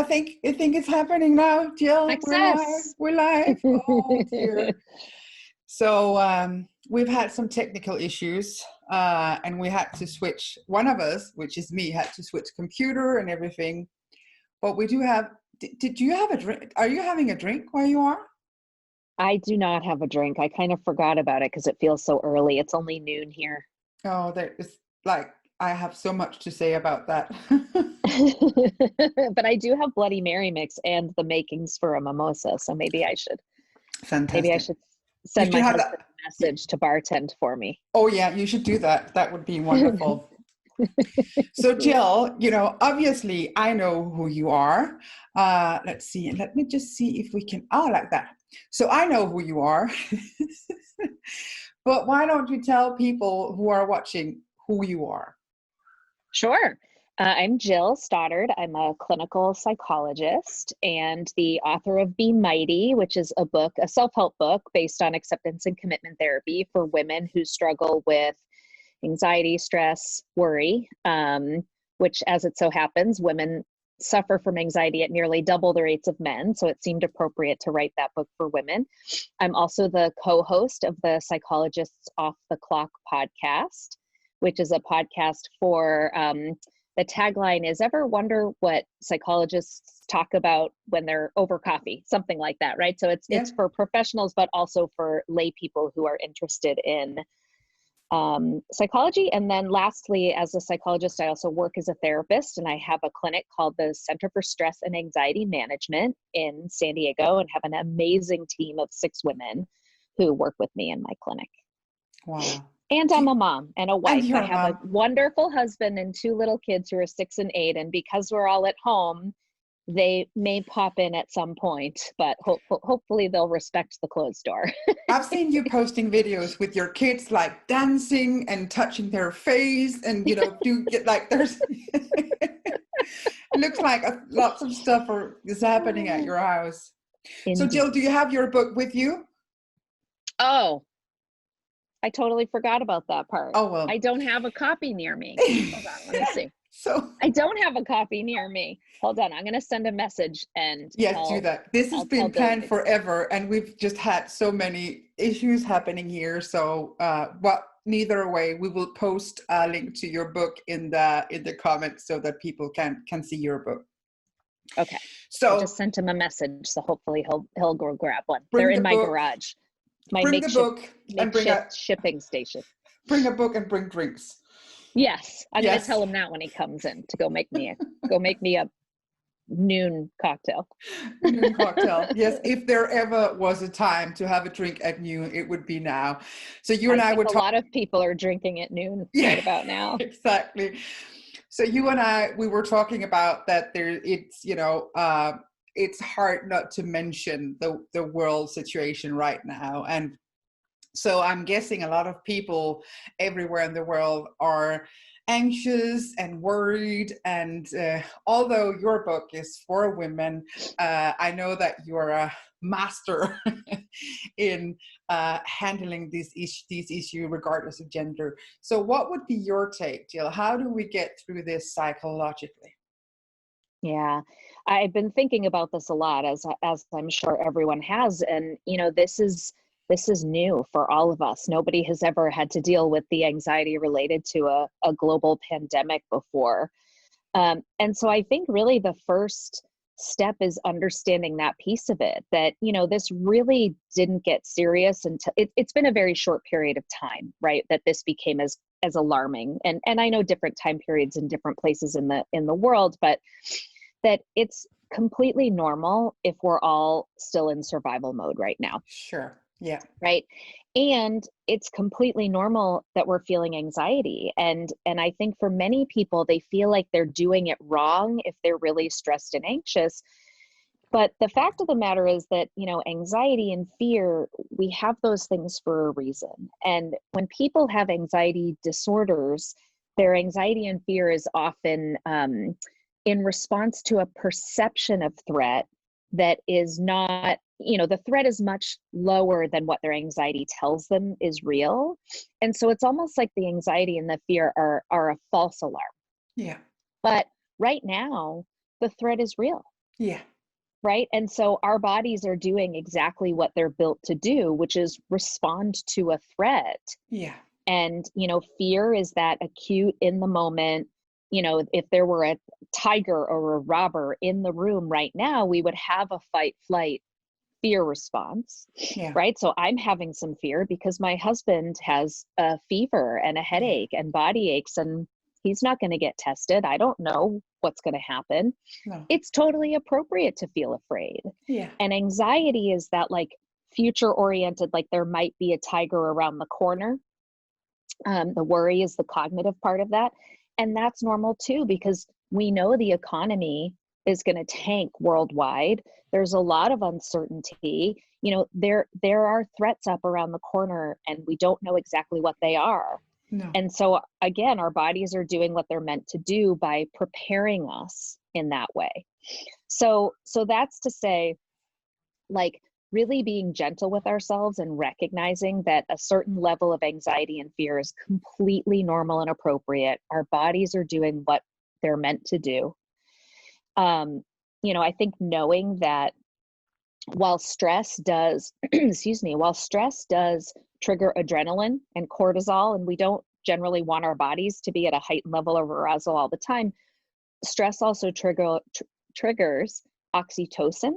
I think it's happening now, Jill. Success. We're live. Oh dear. So we've had some technical issues, and we had to switch. One of us, which is me, had to switch computer and everything. But we do have. Did you have a drink? Are you having a drink where you are? I do not have a drink. I kind of forgot about it because it feels so early. It's only noon here. Oh, there is like I have so much to say about that. But I do have Bloody Mary mix and the makings for a mimosa. So maybe I should. Fantastic. Maybe I should send my husband a message to bartend for me. Oh yeah, you should do that. That would be wonderful. So Jill, you know, obviously I know who you are. Let's see. Let me just see if we can. Oh, like that. So I know who you are. But why don't you tell people who are watching who you are? Sure. I'm Jill Stoddard. I'm a clinical psychologist and the author of Be Mighty, which is a book, a self-help book based on acceptance and commitment therapy for women who struggle with anxiety, stress, worry, which, as it so happens, women suffer from anxiety at nearly double the rates of men. So it seemed appropriate to write that book for women. I'm also the co-host of the Psychologist's Off the Clock podcast, which is a podcast for, the tagline is, ever wonder what psychologists talk about when they're over coffee, something like that, right? So it's for professionals, but also for lay people who are interested in psychology. And then lastly, as a psychologist, I also work as a therapist, and I have a clinic called the Center for Stress and Anxiety Management in San Diego, and have an amazing team of 6 women who work with me in my clinic. Wow. And I'm a mom and a wife. I have a wonderful husband and 2 little kids who are 6 and 8. And because we're all at home, they may pop in at some point, but hopefully they'll respect the closed door. I've seen you posting videos with your kids, like dancing and touching their face, and you know, do get like there's. It looks like lots of stuff is happening at your house. Indeed. So, Jill, do you have your book with you? Oh, I totally forgot about that part. Oh well, I don't have a copy near me. Hold on, let me see. So I don't have a copy near me. Hold on, I'm going to send a message and do that. This has been planned forever, and we've just had so many issues happening here. So, neither way, we will post a link to your book in the comments so that people can see your book. Okay. So I just sent him a message, so hopefully he'll go grab one. They're in my garage. My makeshift shipping station. Bring a book and bring drinks. Yes, I'm going to tell him that when he comes in to go make me a noon cocktail. Noon cocktail. Yes, if there ever was a time to have a drink at noon, it would be now. So you and I would talk. A lot of people are drinking at noon right about now. Exactly. So you and I, we were talking about that. It's hard not to mention the world situation right now, and so I'm guessing a lot of people everywhere in the world are anxious and worried. And although your book is for women, I know that you're a master in handling these issues regardless of gender. So what would be your take, Jill? How do we get through this psychologically? Yeah, I've been thinking about this a lot, as I'm sure everyone has. And, you know, this is new for all of us. Nobody has ever had to deal with the anxiety related to a global pandemic before. And so I think really the first step is understanding that piece of it, that, you know, this really didn't get serious until it's been a very short period of time, right? That this became as alarming. And I know different time periods in different places in the world, but that it's completely normal if we're all still in survival mode right now. Sure. Yeah. Right. And it's completely normal that we're feeling anxiety. And I think for many people, they feel like they're doing it wrong if they're really stressed and anxious. But the fact of the matter is that, you know, anxiety and fear, we have those things for a reason. And when people have anxiety disorders, their anxiety and fear is often in response to a perception of threat that is not, you know, the threat is much lower than what their anxiety tells them is real. And so it's almost like the anxiety and the fear are a false alarm. Yeah. But right now, the threat is real. Yeah. right? And so our bodies are doing exactly what they're built to do, which is respond to a threat. Yeah. And, fear is that acute in the moment. If there were a tiger or a robber in the room right now, we would have a fight, flight, fear response, Yeah. right? So I'm having some fear because my husband has a fever and a headache and body aches, and he's not going to get tested. I don't know what's going to happen. No. It's totally appropriate to feel afraid. Yeah. And anxiety is that like future oriented, like there might be a tiger around the corner. The worry is the cognitive part of that. And that's normal too, because we know the economy is going to tank worldwide. There's a lot of uncertainty. There are threats up around the corner and we don't know exactly what they are. No. And so again, our bodies are doing what they're meant to do by preparing us in that way. So that's to say, like, really being gentle with ourselves and recognizing that a certain level of anxiety and fear is completely normal and appropriate. Our bodies are doing what they're meant to do. I think knowing that while stress does, while stress does trigger adrenaline and cortisol, and we don't generally want our bodies to be at a heightened level of arousal all the time, stress also triggers oxytocin,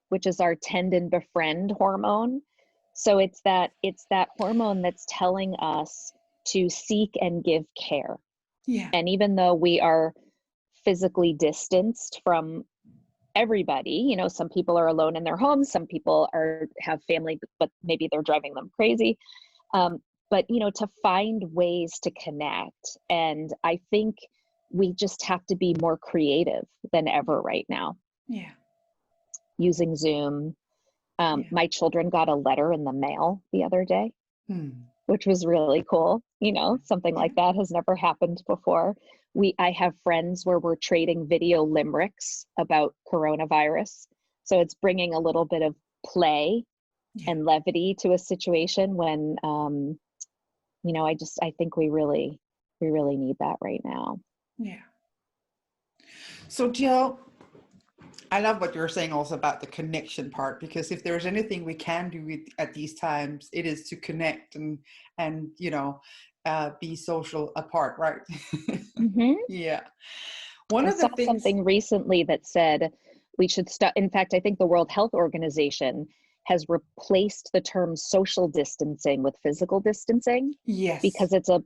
which is our tendon befriend hormone. So it's that hormone that's telling us to seek and give care. Yeah. And even though we are physically distanced from everybody, some people are alone in their homes, some people have family, but maybe they're driving them crazy. But to find ways to connect. And I think we just have to be more creative than ever right now. Yeah. Using Zoom. My children got a letter in the mail the other day, which was really cool. Something like that has never happened before. I have friends where we're trading video limericks about coronavirus. So it's bringing a little bit of play and levity to a situation when, I think we really need that right now. Yeah. So Jill, I love what you're saying also about the connection part, because if there's anything we can do at these times, it is to connect and be social apart, right? Mm-hmm. Yeah. I saw something recently that said we should stop. In fact, I think the World Health Organization has replaced the term social distancing with physical distancing. Yes. Because it's a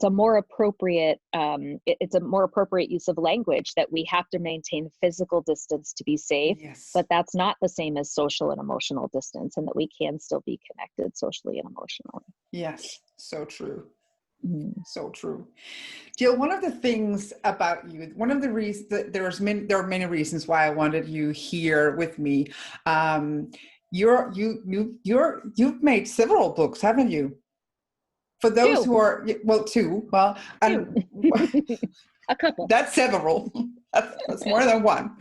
more appropriate use of language, that we have to maintain physical distance to be safe. Yes. But that's not the same as social and emotional distance, and that we can still be connected socially and emotionally. Yes, so true. Mm-hmm. So true. Jill, one of the things about you, one of the reasons that there are many reasons why I wanted you here with me. You've made several books, haven't you? For those who are, two. Well, and a couple. That's several. That's more than one.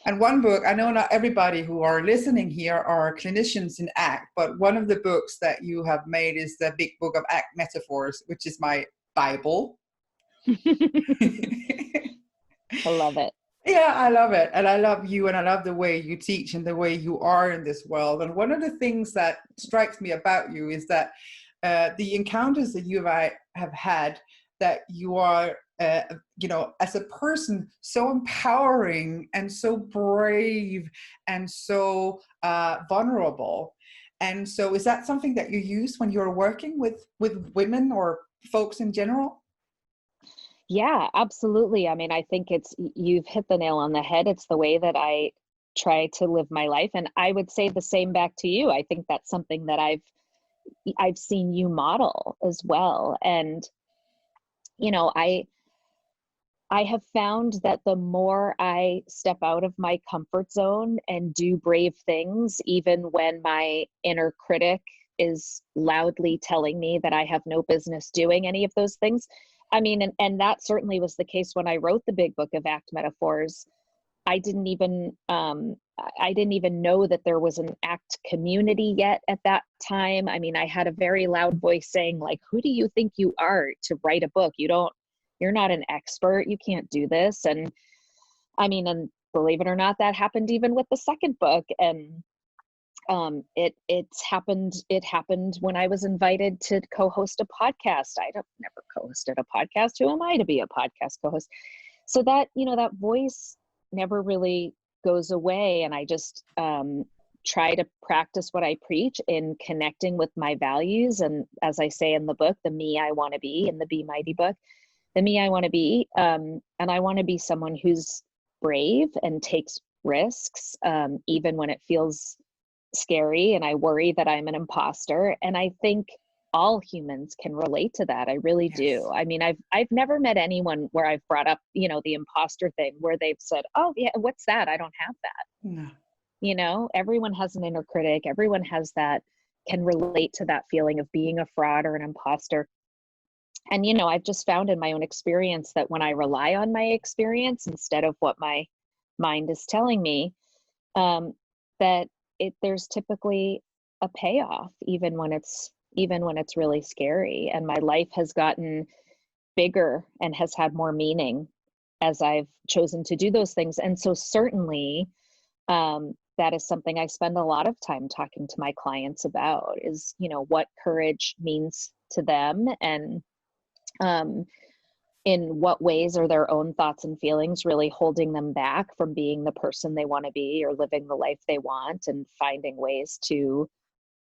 And one book, I know not everybody who are listening here are clinicians in ACT, but one of the books that you have made is the Big Book of ACT Metaphors, which is my Bible. I love it. Yeah, I love it. And I love you, and I love the way you teach and the way you are in this world. And one of the things that strikes me about you is that the encounters that you have had, that you are, as a person, so empowering and so brave and so vulnerable. And so is that something that you use when you're working with women or folks in general? Yeah, absolutely. I mean, I think you've hit the nail on the head. It's the way that I try to live my life. And I would say the same back to you. I think that's something that I've seen you model as well. And, I have found that the more I step out of my comfort zone and do brave things, even when my inner critic is loudly telling me that I have no business doing any of those things. I mean, and that certainly was the case when I wrote the Big Book of ACT Metaphors. I didn't even know that there was an ACT community yet at that time. I mean, I had a very loud voice saying, like, who do you think you are to write a book? You're not an expert. You can't do this. And I mean, and believe it or not, that happened even with the second book. And it happened when I was invited to co-host a podcast. Never co-hosted a podcast. Who am I to be a podcast co-host? So that, that voice never really goes away. And I just try to practice what I preach in connecting with my values. And as I say in the book, the me I want to be, in the Be Mighty book, the me I want to be. And I want to be someone who's brave and takes risks, even when it feels scary and I worry that I'm an imposter. And I think all humans can relate to that. I really do. I mean, I've never met anyone where I've brought up, the imposter thing where they've said, oh yeah, what's that? I don't have that. No. Everyone has an inner critic. Everyone has that, can relate to that feeling of being a fraud or an imposter. And, I've just found in my own experience that when I rely on my experience instead of what my mind is telling me, that there's typically a payoff, even when it's really scary. And my life has gotten bigger and has had more meaning as I've chosen to do those things. And so certainly, that is something I spend a lot of time talking to my clients about, is, what courage means to them, and in what ways are their own thoughts and feelings really holding them back from being the person they want to be or living the life they want, and finding ways to,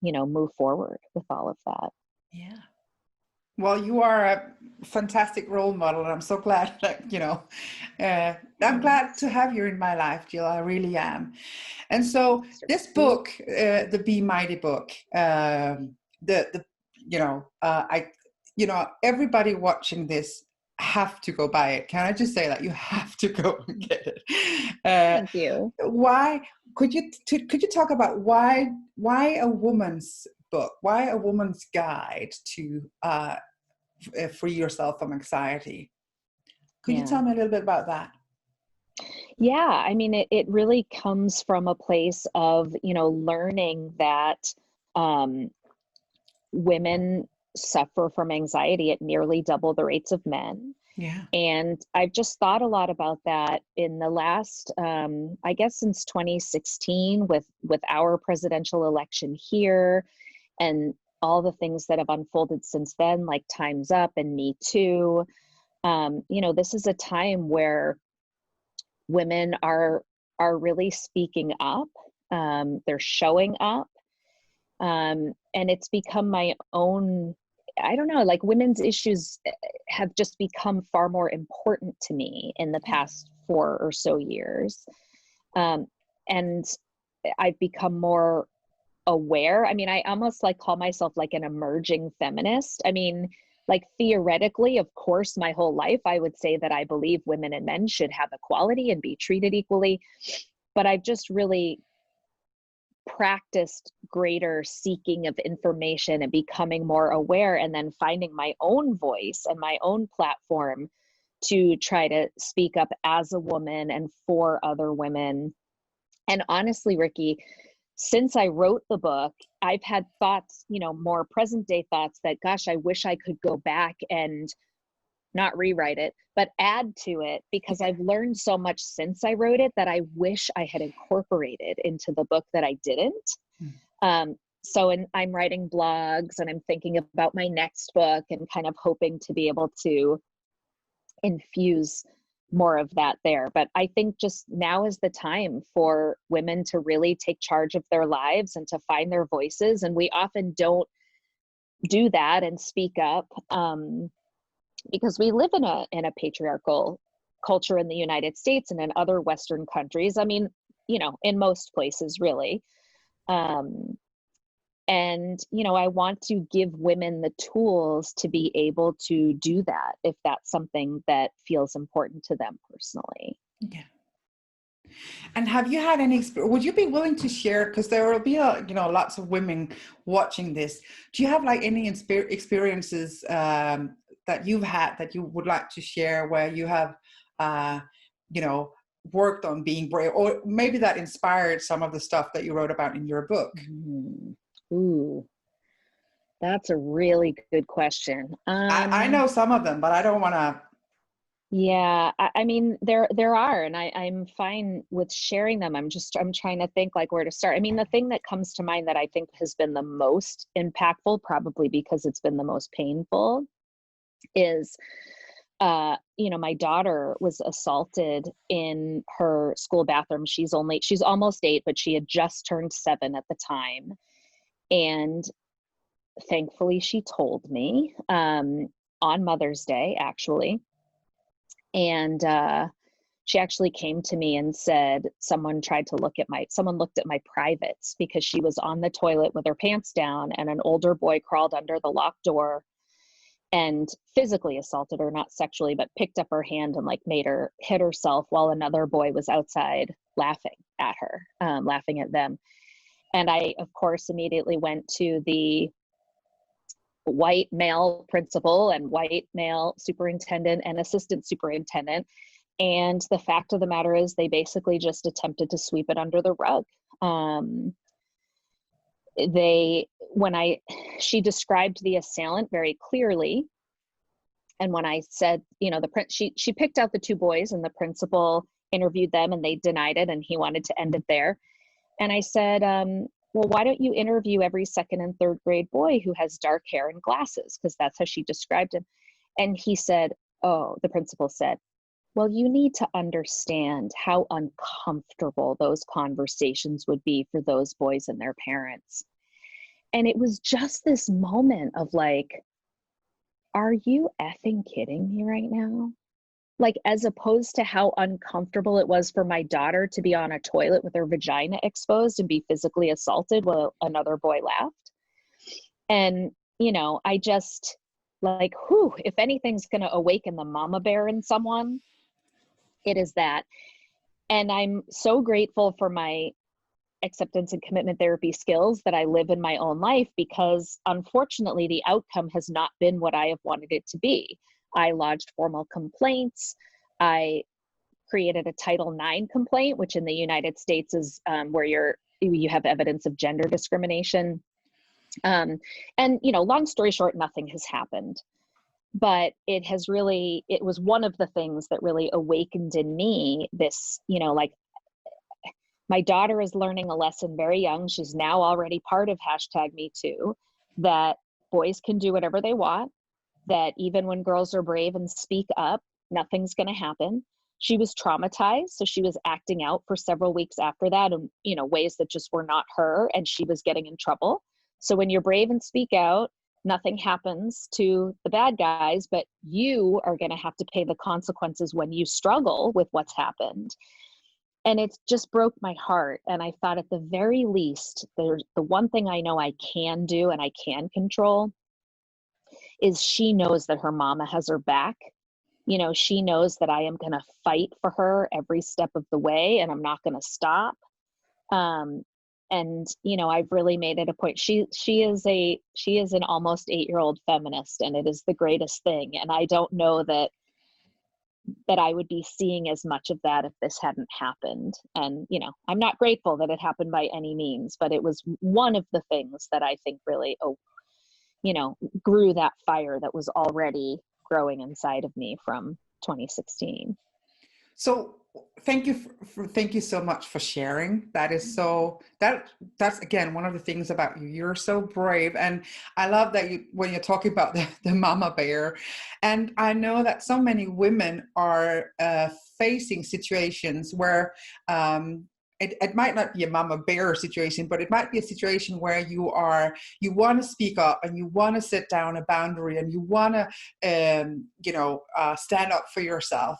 move forward with all of that. Yeah. Well, you are a fantastic role model, and I'm so glad that, I'm glad to have you in my life, Jill. I really am. And so this book, the Be Mighty book, everybody watching this have to go buy it. Can I just say that you have to go and get it? Thank you. Why could you talk about why a woman's book, why a woman's guide to free yourself from anxiety? Could you tell me a little bit about that? Yeah, I mean, it really comes from a place of, learning that women suffer from anxiety at nearly double the rates of men. Yeah. And I've just thought a lot about that in the last, I guess since 2016 with our presidential election here, and all the things that have unfolded since then, like Time's Up and Me Too. This is a time where women are really speaking up. They're showing up. And it's become my own, I don't know, like women's issues have just become far more important to me in the past 4 or so years. And I've become more aware. I mean, I almost call myself like an emerging feminist. I mean, theoretically, of course, my whole life, I would say that I believe women and men should have equality and be treated equally. But I've just really practiced greater seeking of information and becoming more aware, and then finding my own voice and my own platform to try to speak up as a woman and for other women. And honestly, Rikke, since I wrote the book, I've had thoughts, more present day thoughts that, gosh, I wish I could go back and not rewrite it, but add to it, because I've learned so much since I wrote it that I wish I had incorporated into the book that I didn't. I'm writing blogs, and I'm thinking about my next book, and kind of hoping to be able to infuse more of that there. But I think just now is the time for women to really take charge of their lives and to find their voices. And we often don't do that and speak up, because we live in a patriarchal culture in the United States and in other Western countries. I mean, in most places, really. And, I want to give women the tools to be able to do that, if that's something that feels important to them personally. Yeah. And have you had any, would you be willing to share, because there will be, lots of women watching this. Do you have any experiences that you've had that you would like to share, where you have, worked on being brave, or maybe that inspired some of the stuff that you wrote about in your book? Ooh, that's a really good question. I know some of them, but I don't want to. Yeah, I mean, there are, and I'm fine with sharing them. I'm trying to think like where to start. I mean, the thing that comes to mind that I think has been the most impactful, probably because it's been the most painful, is my daughter was assaulted in her school bathroom. She's almost 8, but she had just turned 7 at the time. And thankfully she told me, on Mother's Day, actually. And she actually came to me and said someone looked at my privates, because she was on the toilet with her pants down and an older boy crawled under the locked door and physically assaulted her, not sexually, but picked up her hand and like made her hit herself while another boy was outside laughing at her, laughing at them. And I, of course, immediately went to the white male principal and white male superintendent and assistant superintendent. And the fact of the matter is they basically just attempted to sweep it under the rug. She described the assailant very clearly. And when I said, she picked out the 2 boys and the principal interviewed them and they denied it and he wanted to end it there. And I said, well, why don't you interview every 2nd and 3rd grade boy who has dark hair and glasses? Because that's how she described him. And he said, the principal said, well, you need to understand how uncomfortable those conversations would be for those boys and their parents. And it was just this moment of like, are you effing kidding me right now? Like, as opposed to how uncomfortable it was for my daughter to be on a toilet with her vagina exposed and be physically assaulted while another boy laughed. And, I just like, if anything's going to awaken the mama bear in someone, it is that. And I'm so grateful for my acceptance and commitment therapy skills that I live in my own life, because unfortunately the outcome has not been what I have wanted it to be. I lodged formal complaints. I created a Title IX complaint, which in the United States is where you have evidence of gender discrimination. And long story short, nothing has happened. But it was one of the things that really awakened in me this, my daughter is learning a lesson very young. She's now already part of #MeToo, that boys can do whatever they want, that even when girls are brave and speak up, nothing's going to happen. She was traumatized, so she was acting out for several weeks after that in, ways that just were not her, and she was getting in trouble. So when you're brave and speak out, nothing happens to the bad guys, but you are going to have to pay the consequences when you struggle with what's happened. And it just broke my heart. And I thought, at the very least, the one thing I know I can do and I can control is she knows that her mama has her back. She knows that I am going to fight for her every step of the way, and I'm not going to stop. And I've really made it a point. She is an almost 8-year-old feminist, and it is the greatest thing. And I don't know that I would be seeing as much of that if this hadn't happened. And, I'm not grateful that it happened by any means, but it was one of the things that I think really, grew that fire that was already growing inside of me from 2016. So thank you so much for sharing. That is that's again one of the things about you. You're so brave, and I love that when you're talking about the mama bear. And I know that so many women are facing situations where it might not be a mama bear situation, but it might be a situation where you want to speak up and you want to set down a boundary and you want to stand up for yourself.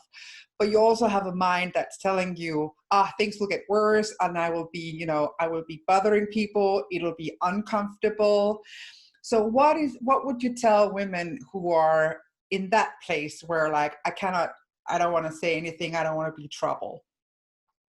But you also have a mind that's telling you, things will get worse, and I will be bothering people. It'll be uncomfortable. So what would you tell women who are in that place where like, I don't want to say anything. I don't want to be trouble.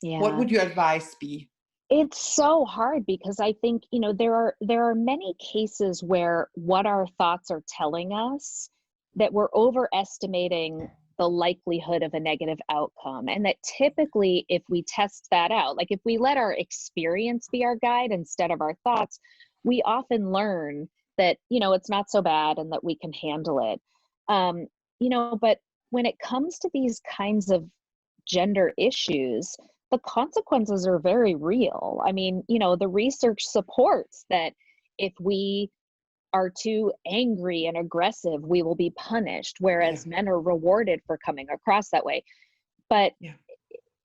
Yeah. What would your advice be? It's so hard, because I think, there are many cases where what our thoughts are telling us, that we're overestimating the likelihood of a negative outcome. And that typically, if we test that out, like if we let our experience be our guide instead of our thoughts, we often learn that, it's not so bad and that we can handle it. But when it comes to these kinds of gender issues, the consequences are very real. I mean, the research supports that if we are too angry and aggressive, we will be punished, whereas men are rewarded for coming across that way. But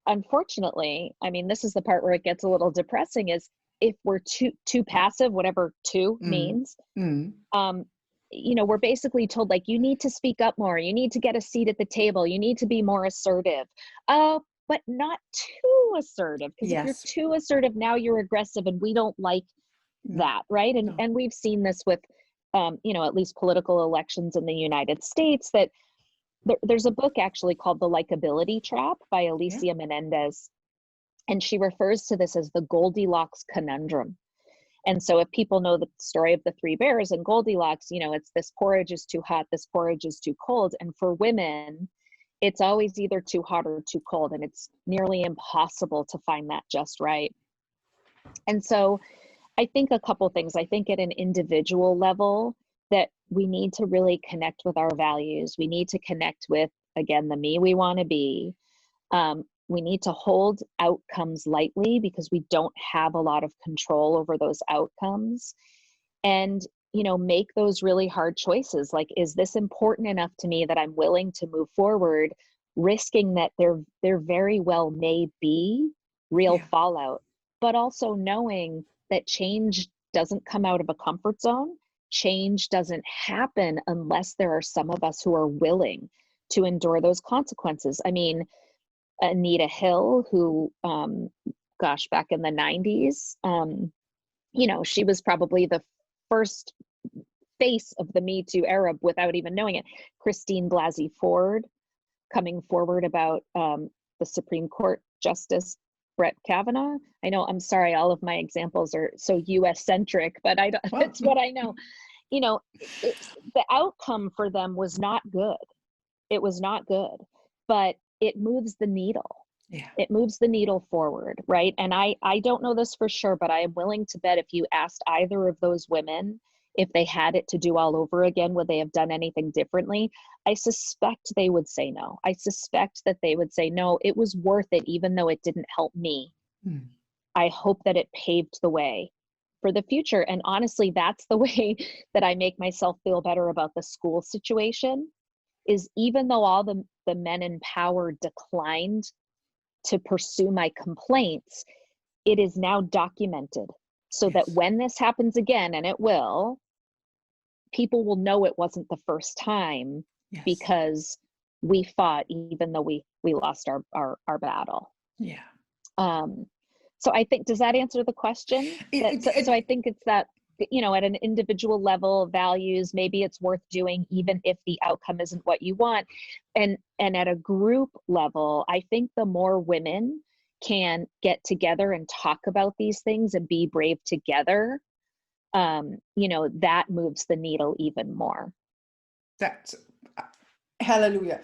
unfortunately, I mean, this is the part where it gets a little depressing, is if we're too passive, whatever too means, we're basically told, like, you need to speak up more, you need to get a seat at the table, you need to be more assertive, but not too assertive, because if you're too assertive, now you're aggressive, and we don't like that, right? And we've seen this with at least political elections in the United States, that there's a book actually called The Likability Trap by Alicia Menendez, and she refers to this as the Goldilocks conundrum. And so if people know the story of the three bears and Goldilocks, it's this porridge is too hot, this porridge is too cold. And for women, it's always either too hot or too cold, and it's nearly impossible to find that just right. And so I think a couple things. I think at an individual level that we need to really connect with our values. We need to connect with, again, the me we want to be. We need to hold outcomes lightly, because we don't have a lot of control over those outcomes. And, make those really hard choices. Like, is this important enough to me that I'm willing to move forward, risking that there very well may be real fallout, but also knowing that change doesn't come out of a comfort zone. Change doesn't happen unless there are some of us who are willing to endure those consequences. I mean, Anita Hill, who, back in the 90s, she was probably the first face of the Me Too era without even knowing it. Christine Blasey Ford coming forward about the Supreme Court Justice Brett Kavanaugh. I know, I'm sorry, all of my examples are so US centric, but it's what I know. The outcome for them was not good. It was not good, but it moves the needle. It moves the needle forward, right? And I don't know this for sure, but I am willing to bet if you asked either of those women if they had it to do all over again, would they have done anything differently? I suspect they would say no. I suspect that they would say, no, it was worth it, even though it didn't help me. I hope that it paved the way for the future. And honestly, that's the way that I make myself feel better about the school situation, is even though all the men in power declined to pursue my complaints, it is now documented, so that when this happens again, and it will, people will know it wasn't the first time, because we fought, even though we lost our battle. So I think, does that answer the question? So I think it's that, at an individual level, values, maybe it's worth doing even if the outcome isn't what you want. And at a group level, I think the more women can get together and talk about these things and be brave together, that moves the needle even more. That's hallelujah.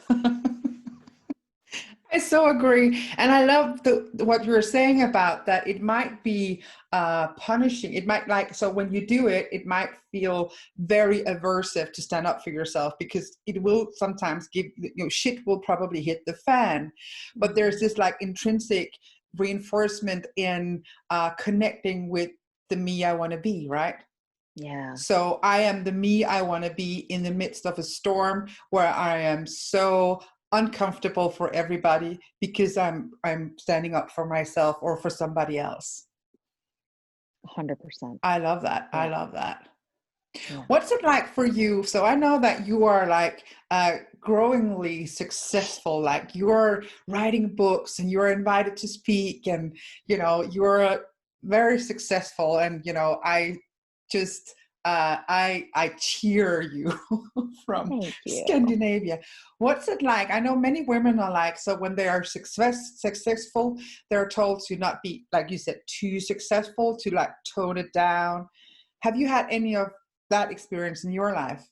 I so agree. And I love what you were saying about that. It might be punishing. It might so when you do it, it might feel very aversive to stand up for yourself, because it will sometimes give, shit will probably hit the fan. But there's this like intrinsic reinforcement in connecting with the me I want to be, right? Yeah. So I am the me I want to be in the midst of a storm where I am so uncomfortable for everybody, because I'm standing up for myself or for somebody else. 100%. I love that. Yeah. I love that. Yeah. What's it like for you? So I know that you are like growingly successful, like you're writing books and you're invited to speak, and you're very successful, and I just I cheer you from Scandinavia. What's it like? I know many women are like, so when they are successful, they're told to not be, like you said, too successful, to like tone it down. Have you had any of that experience in your life?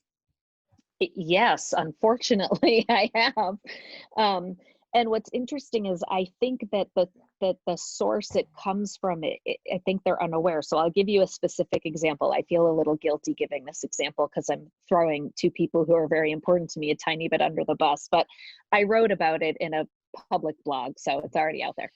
Yes, unfortunately, I have. And what's interesting is I think that the that the source it comes from, I think they're unaware. So I'll give you a specific example. I feel a little guilty giving this example because I'm throwing two people who are very important to me a tiny bit under the bus, but I wrote about it in a public blog, so it's already out there.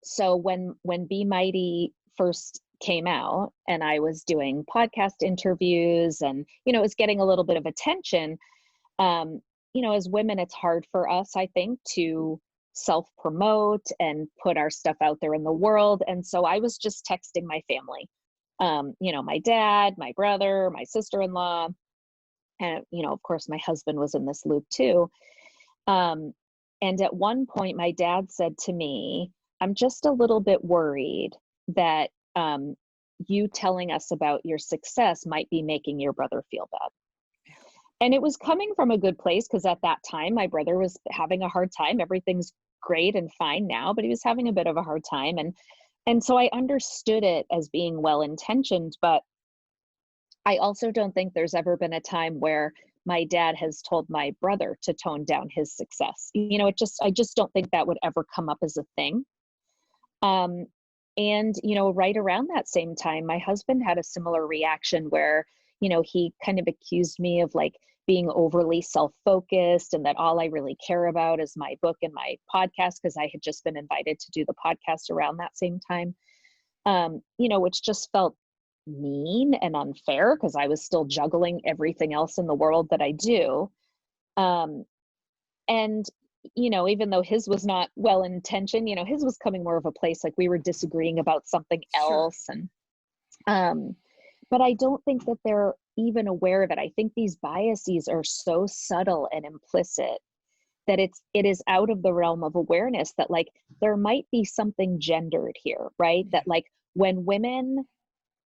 So when Be Mighty first came out and I was doing podcast interviews and, it was getting a little bit of attention, as women, it's hard for us, I think, to self-promote and put our stuff out there in the world. And so I was just texting my family, my dad, my brother, my sister-in-law, and, of course, my husband was in this loop too. And at one point, my dad said to me, I'm just a little bit worried that you telling us about your success might be making your brother feel bad. And it was coming from a good place because at that time, my brother was having a hard time. Everything's great and fine now, but he was having a bit of a hard time. And so I understood it as being well-intentioned, but I also don't think there's ever been a time where my dad has told my brother to tone down his success. I just don't think that would ever come up as a thing. And, right around that same time, my husband had a similar reaction where, he kind of accused me of like being overly self-focused and that all I really care about is my book and my podcast, because I had just been invited to do the podcast around that same time, which just felt mean and unfair because I was still juggling everything else in the world that I do. And even though his was not well-intentioned, his was coming more of a place like we were disagreeing about something else. Sure. And, but I don't think that they're even aware of it. I think these biases are so subtle and implicit that it is out of the realm of awareness that like, there might be something gendered here, right? That like when women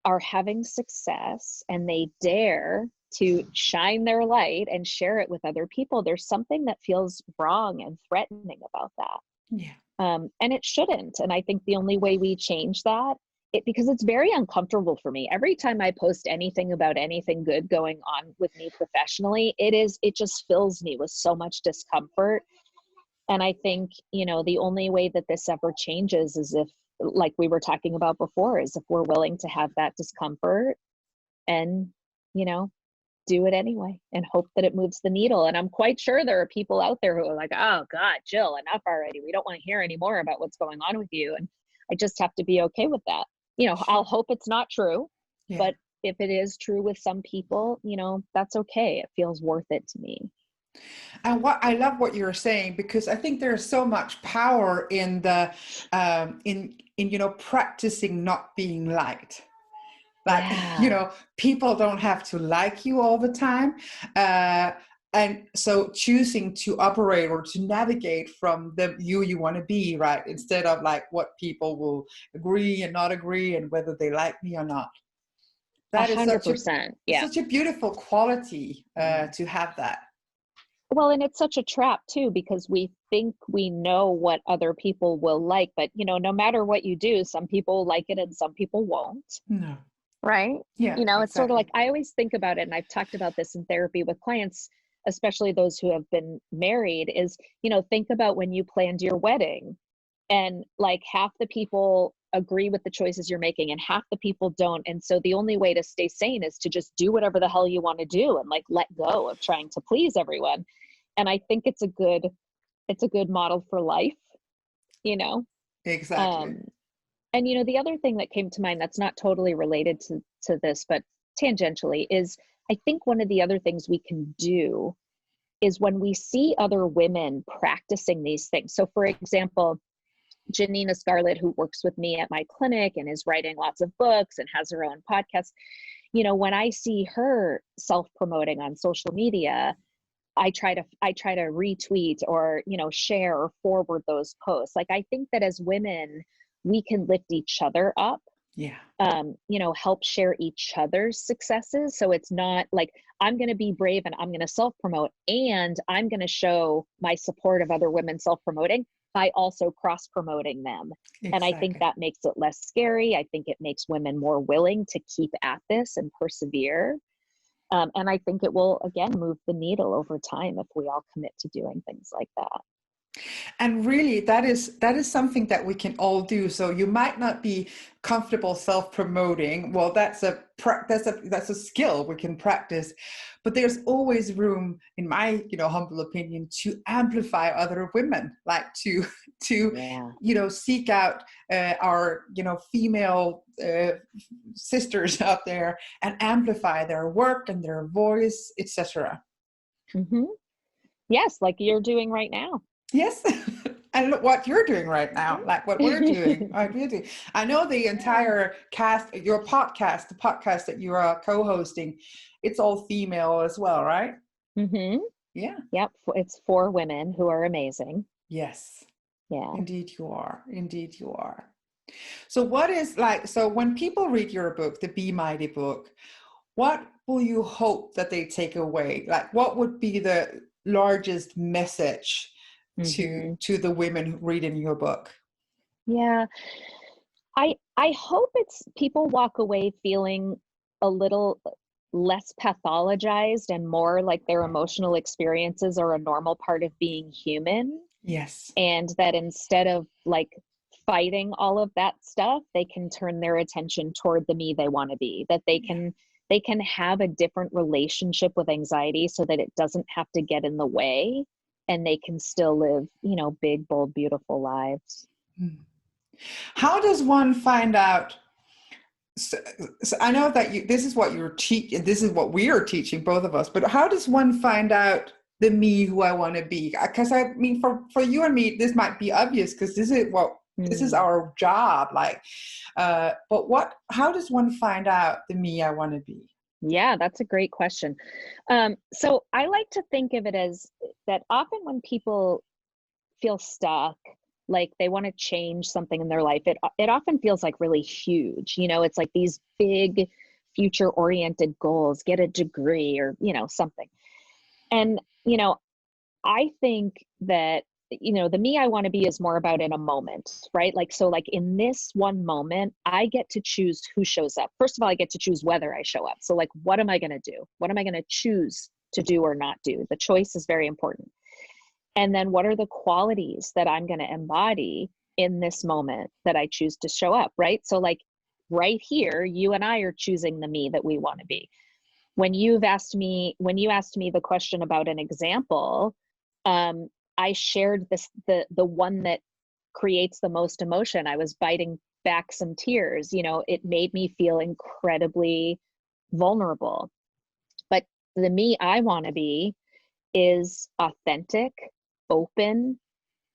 are having success and they dare to shine their light and share it with other people, there's something that feels wrong and threatening about that. Yeah. And it shouldn't. And I think the only way we change that, because it's very uncomfortable for me. Every time I post anything about anything good going on with me professionally, it just fills me with so much discomfort. And I think, the only way that this ever changes is if, like we were talking about before, is if we're willing to have that discomfort and, do it anyway and hope that it moves the needle. And I'm quite sure there are people out there who are like, oh God, Jill, enough already. We don't want to hear any more about what's going on with you. And I just have to be okay with that. I'll hope it's not true, but if it is true with some people, that's okay. It feels worth it to me. And I love what you're saying, because I think there's so much power in the practicing not being liked. Like, people don't have to like you all the time. And so choosing to operate or to navigate from the you want to be, right? Instead of like what people will agree and not agree and whether they like me or not. That 100%. is such a beautiful quality to have that. Well, and it's such a trap too, because we think we know what other people will like, but no matter what you do, some people like it and some people won't. No. Right? Yeah. It's sort of like, I always think about it, and I've talked about this in therapy with clients, especially those who have been married, is, think about when you planned your wedding and like half the people agree with the choices you're making and half the people don't. And so the only way to stay sane is to just do whatever the hell you want to do and like let go of trying to please everyone. And I think it's a good model for life, Exactly. And, the other thing that came to mind that's not totally related to this, but tangentially, is I think one of the other things we can do is when we see other women practicing these things. So for example, Janina Scarlett, who works with me at my clinic and is writing lots of books and has her own podcast, when I see her self-promoting on social media, I try to retweet or, share or forward those posts. Like, I think that as women, we can lift each other up, help share each other's successes. So it's not like I'm going to be brave and I'm going to self-promote and I'm going to show my support of other women self-promoting by also cross-promoting them. Exactly. And I think that makes it less scary. I think it makes women more willing to keep at this and persevere. And I think it will, again, move the needle over time if we all commit to doing things like that. And really, that is something that we can all do. So you might not be comfortable self-promoting. Well, that's a skill we can practice. But there's always room, in my humble opinion, to amplify other women, like to Yeah. seek out our female sisters out there and amplify their work and their voice, etc. Mm-hmm. Yes, like you're doing right now. Yes. And look what you're doing right now, like what we're doing. I know the entire cast, your podcast, the podcast that you are co-hosting, it's all female as well, right? Mm-hmm. Yeah. Yep. It's 4 women who are amazing. Yes. Yeah. Indeed you are. Indeed you are. So so when people read your book, the Be Mighty book, what will you hope that they take away? Like, what would be the largest message Mm-hmm. to the women reading your book? Yeah. I hope it's people walk away feeling a little less pathologized and more like their emotional experiences are a normal part of being human. Yes. And that instead of like fighting all of that stuff, they can turn their attention toward the me they want to be, that they can have a different relationship with anxiety so that it doesn't have to get in the way, and they can still live, big, bold, beautiful lives. How does one find out? So I know that this is what you're teaching, this is what we are teaching, both of us, but how does one find out the me who I want to be? Because I mean, for you and me, this might be obvious because this is our job. Like, but how does one find out the me I want to be? Yeah, that's a great question. So I like to think of it as that often when people feel stuck, like they want to change something in their life, it often feels like really huge. It's like these big future oriented goals, get a degree or, something. And, I think that, the me I want to be is more about in a moment, right? Like, so like in this one moment, I get to choose who shows up. First of all, I get to choose whether I show up. So like, what am I going to do? What am I going to choose to do or not do? The choice is very important. And then what are the qualities that I'm going to embody in this moment that I choose to show up, right? So like right here, you and I are choosing the me that we want to be. When you asked me the question about an example, I shared the one that creates the most emotion. I was biting back some tears. It made me feel incredibly vulnerable. But the me I want to be is authentic, open,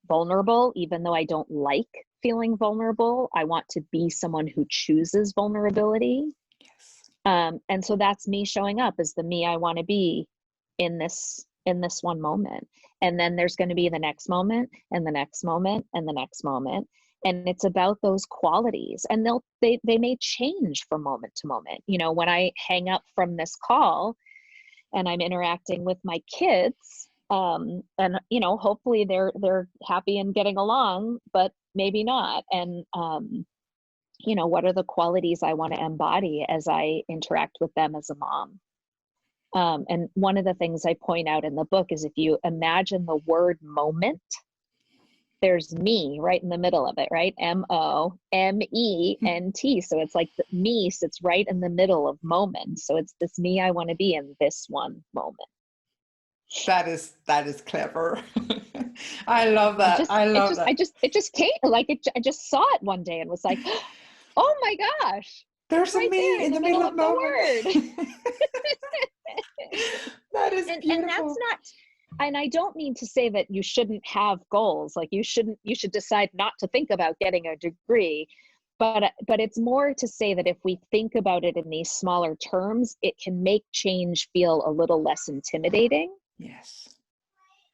vulnerable, even though I don't like feeling vulnerable. I want to be someone who chooses vulnerability. Yes. And so that's me showing up as the me I want to be in this one moment. And then there's going to be the next moment and the next moment and the next moment. And it's about those qualities, and they may change from moment to moment. When I hang up from this call and I'm interacting with my kids, and hopefully they're happy and getting along, but maybe not. And what are the qualities I want to embody as I interact with them as a mom? And one of the things I point out in the book is if you imagine the word moment, there's me right in the middle of it, right? MOMENT. So it's like the me sits right in the middle of moment. So it's this me I want to be in this one moment. That is clever. I love that. It just came like it. I just saw it one day and was like, oh my gosh, there's right a me there in the middle of the word. That is beautiful. And that's not. And I don't mean to say that you shouldn't have goals. Like you should decide not to think about getting a degree. But it's more to say that if we think about it in these smaller terms, it can make change feel a little less intimidating. Yes.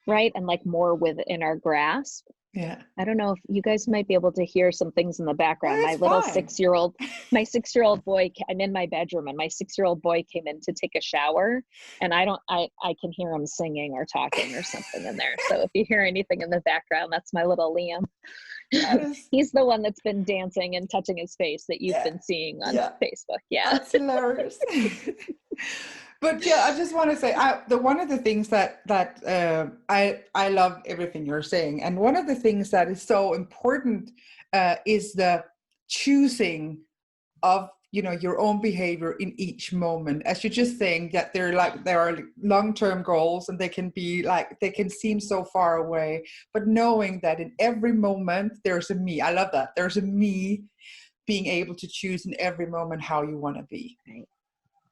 Right. And like more within our grasp. Yeah. I don't know if you guys might be able to hear some things in the background. That's My little fine. 6-year-old boy, I'm in my bedroom and my 6-year-old boy came in to take a shower, and I can hear him singing or talking or something in there. So if you hear anything in the background, that's my little Liam. He's the one that's been dancing and touching his face that you've been seeing on Facebook. Yeah. That's hilarious. But yeah, I just want to say, one of the things that I love everything you're saying, and one of the things that is so important is the choosing of your own behavior in each moment. As you're just saying, that there are long-term goals, and they can seem so far away, but knowing that in every moment there's a me. I love that. There's a me, being able to choose in every moment how you want to be. Right.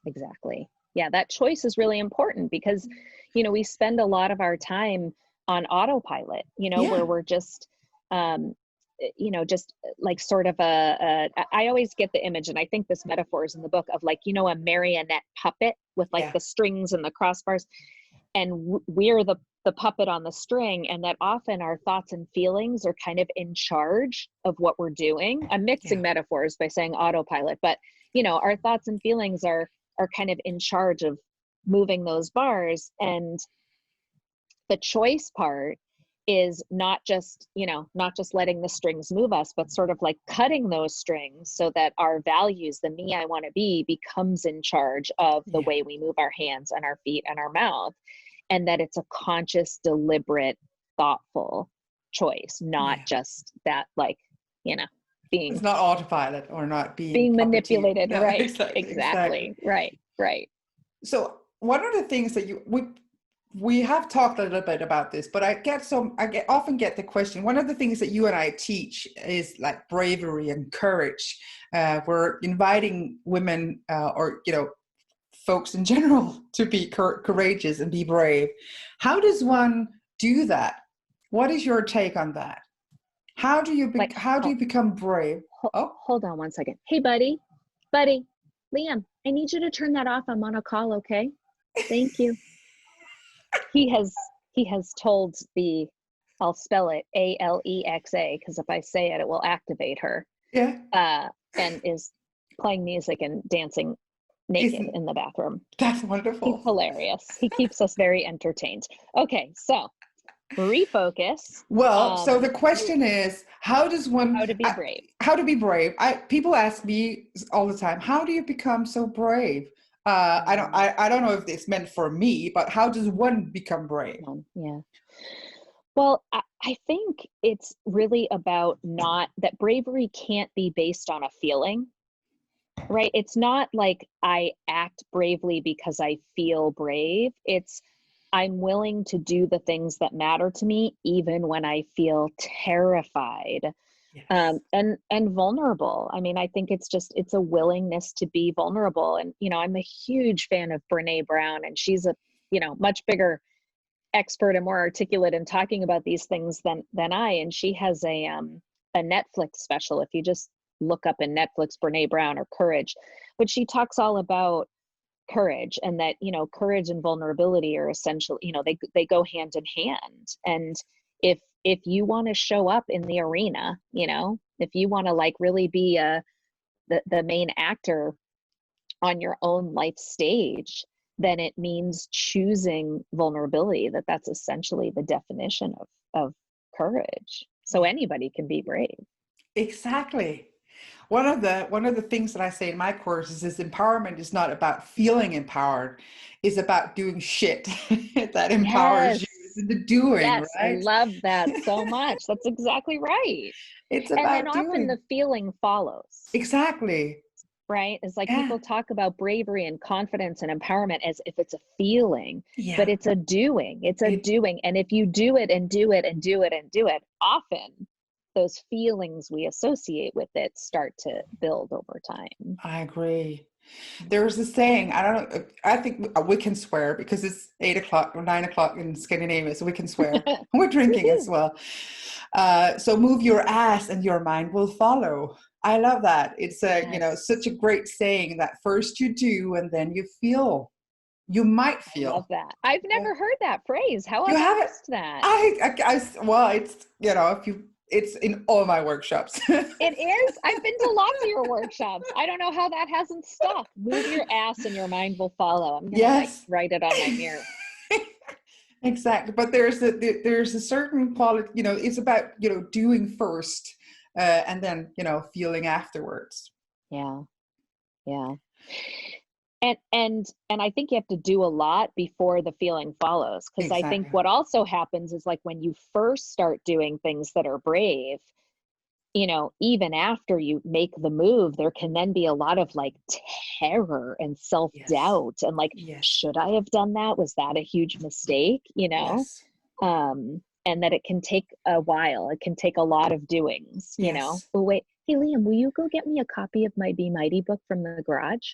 Exactly. Yeah, that choice is really important because, we spend a lot of our time on autopilot, where we're just, just like sort of I always get the image, and I think this metaphor is in the book, of like, a marionette puppet with like the strings and the crossbars, and we're the puppet on the string, and that often our thoughts and feelings are kind of in charge of what we're doing. I'm mixing metaphors by saying autopilot, but our thoughts and feelings are kind of in charge of moving those bars. And the choice part is not just letting the strings move us, but sort of like cutting those strings so that our values, the me I want to be, becomes in charge of the way we move our hands and our feet and our mouth. And that it's a conscious, deliberate, thoughtful choice, not just that, being, it's not autopilot or not being manipulated. No, Right. exactly. Right. So one of the things that we have talked a little bit about this, but I often get the question. One of the things that you and I teach is like bravery and courage. We're inviting women or folks in general to be courageous and be brave. How does one do that? What is your take on that? How do you become brave? Hold on one second. Hey, buddy, Liam, I need you to turn that off. I'm on a call. Okay. Thank you. He has told I'll spell it Alexa, because if I say it, it will activate her. Yeah. And is playing music and dancing naked in the bathroom. That's wonderful. He's hilarious. He keeps us very entertained. Okay, so refocus. Well, so the question is, how to be brave? How to be brave? People ask me all the time, how do you become so brave? I don't know if it's meant for me, but how does one become brave? Yeah. Well, I think it's really about that bravery can't be based on a feeling, right? It's not like I act bravely because I feel brave. It's I'm willing to do the things that matter to me, even when I feel terrified. Yes. And vulnerable. I mean, I think it's a willingness to be vulnerable. And, I'm a huge fan of Brene Brown, and she's a, much bigger expert and more articulate in talking about these things than I. And she has a Netflix special. If you just look up in Netflix, Brene Brown or Courage, but she talks all about courage, and that, courage and vulnerability are essential. They go hand in hand. And if you want to show up in the arena, if you want to really be the main actor on your own life stage, then it means choosing vulnerability. That's essentially the definition of courage. So anybody can be brave. Exactly. One of the things that I say in my courses is empowerment is not about feeling empowered. It's about doing shit that empowers you. It's the doing, yes, right? I love that so much. That's exactly right. It's about and then doing. Often the feeling follows. Exactly. Right? It's like people talk about bravery and confidence and empowerment as if it's a feeling, but it's a doing. It's a doing. And if you do it and do it and do it and do it, often those feelings we associate with it start to build over time. I agree. There's a saying, I don't know, I think we can swear because it's 8:00 or 9:00 in Scandinavia, so we can swear. We're drinking as well. So move your ass and your mind will follow. I love that. It's such a great saying that first you do and then you feel. You might feel. I love that. I've never heard that phrase. How have I missed that? Well, it's, it's in all my workshops. It is? I've been to lots of your workshops. I don't know how that hasn't stuck. Move your ass and your mind will follow. I'm going to write it on my mirror. Exactly. But there's a certain quality, it's about, doing first and then, feeling afterwards. Yeah. Yeah. And I think you have to do a lot before the feeling follows. Because I think Exactly. what also happens is, like, when you first start doing things that are brave, even after you make the move, there can then be a lot of like terror and Yes. self-doubt and like, Yes. should I have done that? Was that a huge mistake? Yes. And that it can take a while. It can take a lot of doings. Yes. Oh, wait. Hey, Liam, will you go get me a copy of my Be Mighty book from the garage?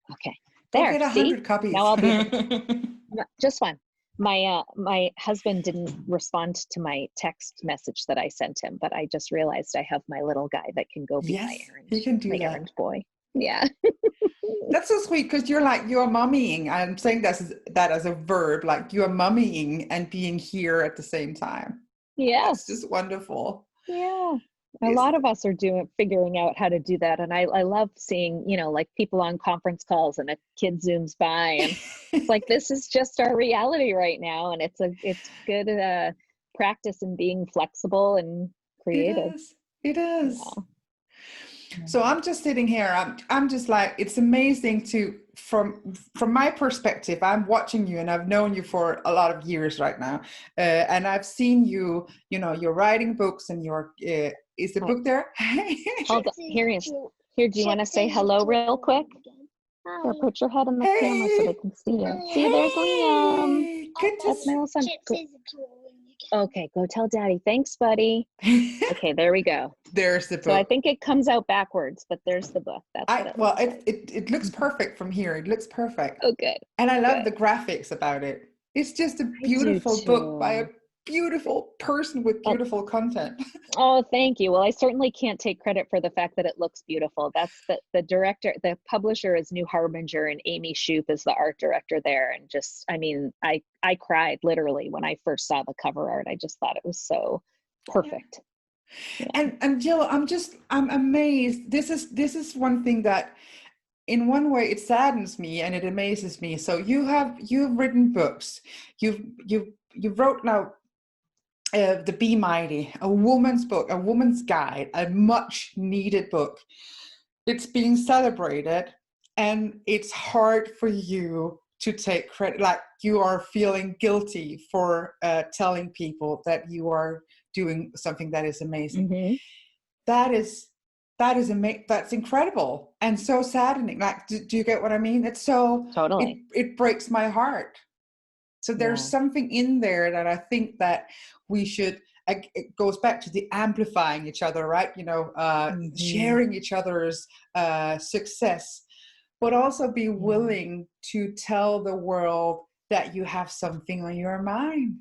Okay. Go There, get see? 100 Now copies. I'll be able to. No, just one. My husband didn't respond to my text message that I sent him, but I just realized I have my little guy that can go be Yes, he can do my that. errand boy. Yeah. That's so sweet, because you're mummying. I'm saying that as a verb, like you're mummying and being here at the same time. That's Yes. just wonderful. Yeah. A It's, lot of us are figuring out how to do that. And I love seeing, like people on conference calls and a kid zooms by, and it's like, this is just our reality right now. And it's good practice in being flexible and it creative. is. It is. Yeah. So I'm just sitting here. I'm just like, it's amazing to from my perspective. I'm watching you, and I've known you for a lot of years right now, and I've seen you. You're writing books, and is the book there? Hold on. Here he is. Here, do you want to say hello real quick? Here, put your head in the camera so they Hey, can see you. See, there's Liam. hey, good to That's my little son. Okay, go tell Daddy. Thanks, buddy. Okay, there we go. There's the So I book. think it comes out backwards, but there's the book. That's what it looks like. It looks perfect from here. It looks perfect. Oh, good. And I love Good. the graphics about it. It's just a I do beautiful book by a too. beautiful person with beautiful content. Oh, thank you. Well, I certainly can't take credit for the fact that it looks beautiful. That's the director, the publisher is New Harbinger, and Amy Shoup is the art director there. And just, I mean, I cried literally when I first saw the cover art. I just thought it was so perfect. Yeah. And Jill, I'm amazed. This is one thing that in one way it saddens me and it amazes me. So you've written books. You've wrote now the Be Mighty, a woman's book, a woman's guide, a much needed book. It's being celebrated, and it's hard for you to take credit. Like, you are feeling guilty for telling people that you are doing something that is amazing. Mm-hmm. That's incredible and so saddening. Like, do you get what I mean? It's so Totally. it breaks my heart. So there's something in there that I think that we should, it goes back to the amplifying each other, right? Sharing each other's success, but also be willing to tell the world that you have something on your mind.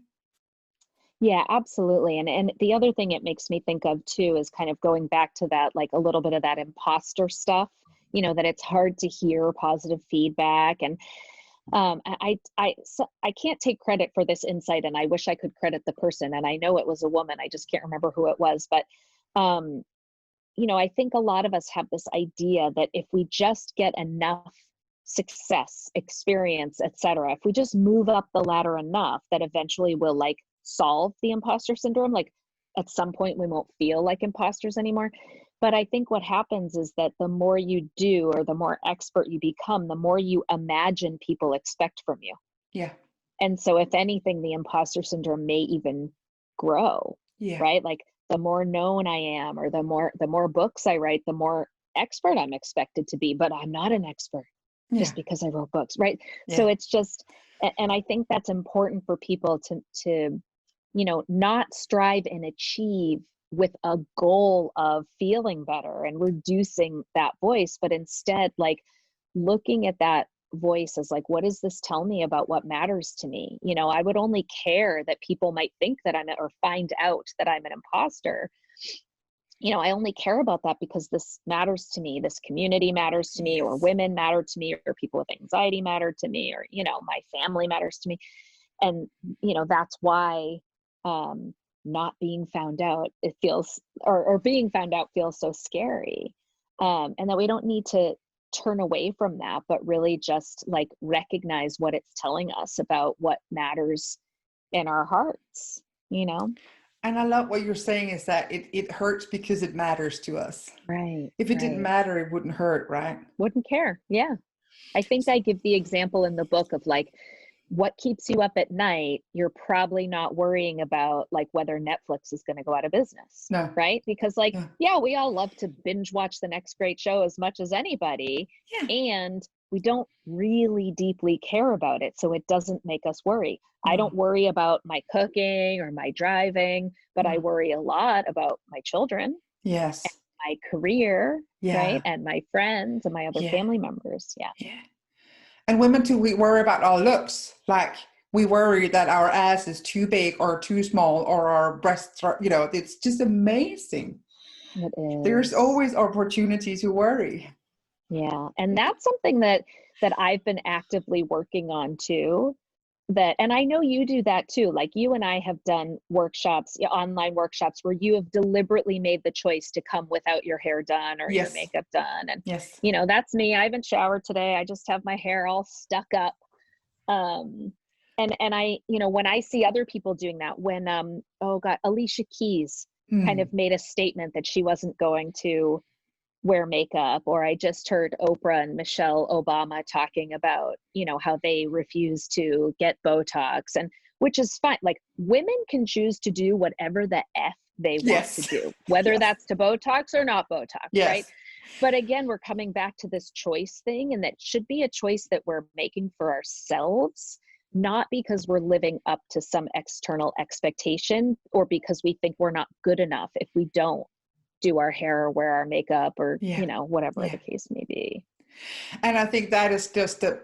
Yeah, absolutely. And the other thing it makes me think of too is kind of going back to that, like a little bit of that imposter stuff, that it's hard to hear positive feedback. And I can't take credit for this insight, and I wish I could credit the person. And I know it was a woman. I just can't remember who it was. But, I think a lot of us have this idea that if we just get enough success, experience, etc., if we just move up the ladder enough, that eventually we'll like solve the imposter syndrome. Like at some point we won't feel like imposters anymore. But I think what happens is that the more you do, or the more expert you become, the more you imagine people expect from you. Yeah. And so if anything, the imposter syndrome may even grow. Yeah. Right? Like the more known I am, or the more books I write, the more expert I'm expected to be. But I'm not an expert just because I wrote books, right? Yeah. So it's just, and I think that's important for people to not strive and achieve with a goal of feeling better and reducing that voice, but instead like looking at that voice as like, what does this tell me about what matters to me? I would only care that people might think that or find out that I'm an imposter. I only care about that because this matters to me, this community matters to me, or women matter to me, or people with anxiety matter to me, or, my family matters to me. And, that's why not being found out, it feels, or being found out feels so scary. And that we don't need to turn away from that, but really just like recognize what it's telling us about what matters in our hearts, And I love what you're saying is that it hurts because it matters to us. Right. If it didn't matter, it wouldn't hurt, right? Wouldn't care. Yeah. I think I give the example in the book of like, what keeps you up at night, you're probably not worrying about like whether Netflix is going to go out of business, No. right? Because like, yeah, we all love to binge watch the next great show as much as anybody. Yeah. And we don't really deeply care about it. So it doesn't make us worry. No. I don't worry about my cooking or my driving, but I worry a lot about my children. Yes. And my career, Yeah. right? And my friends and my other family members. Yeah. Yeah. And women too, we worry about our looks. Like we worry that our ass is too big or too small, or our breasts are, you know, it's just amazing. It is. There's always opportunity to worry. Yeah. And that's something that I've been actively working on too. And I know you do that too. Like you and I have done workshops, online workshops, where you have deliberately made the choice to come without your hair done or your makeup done. And, you know, that's me. I haven't showered today. I just have my hair all stuck up. And I, you know, when I see other people doing that, when, Alicia Keys kind of made a statement that she wasn't going to wear makeup, or I just heard Oprah and Michelle Obama talking about, you know, how they refuse to get Botox, and which is fine. Like women can choose to do whatever the F they want to do, whether that's to Botox or not Botox, right? But again, we're coming back to this choice thing, and that should be a choice that we're making for ourselves, not because we're living up to some external expectation or because we think we're not good enough if we don't do our hair or wear our makeup or, you know, whatever the case may be. And I think that is just that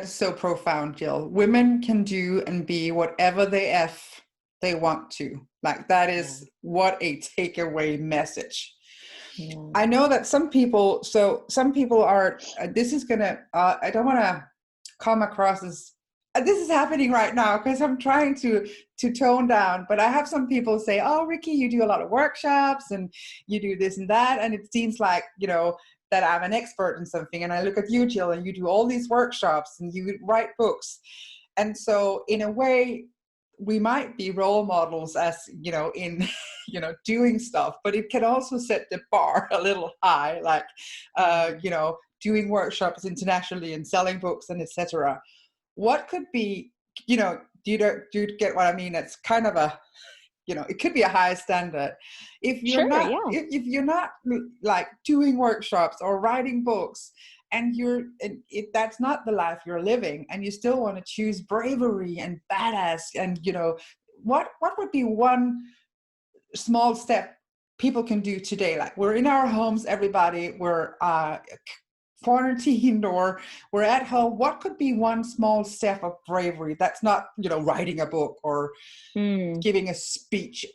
is so profound, Jill. Women can do and be whatever they want to. Like that is what a takeaway message. I know that some people are, this is gonna, I don't want to come across as, this is happening right now because I'm trying to tone down, but I have some people say, oh, Rikke, you do a lot of workshops and you do this and that. And it seems like, you know, that I'm an expert in something. And I look at you, Jill, and you do all these workshops and you write books. And so in a way, we might be role models as, you know, in, you know, doing stuff, but it can also set the bar a little high, like, you know, doing workshops internationally and selling books and etc. What could be, you know, do you get what I mean? It's kind of a, you know, it could be a high standard. If you're if you're not like doing workshops or writing books, and that's not the life you're living, and you still want to choose bravery and badass, and you know, what would be one small step people can do today? Like we're in our homes, everybody, we're quarantined or we're at home. What could be one small step of bravery that's not, you know, writing a book or giving a speech?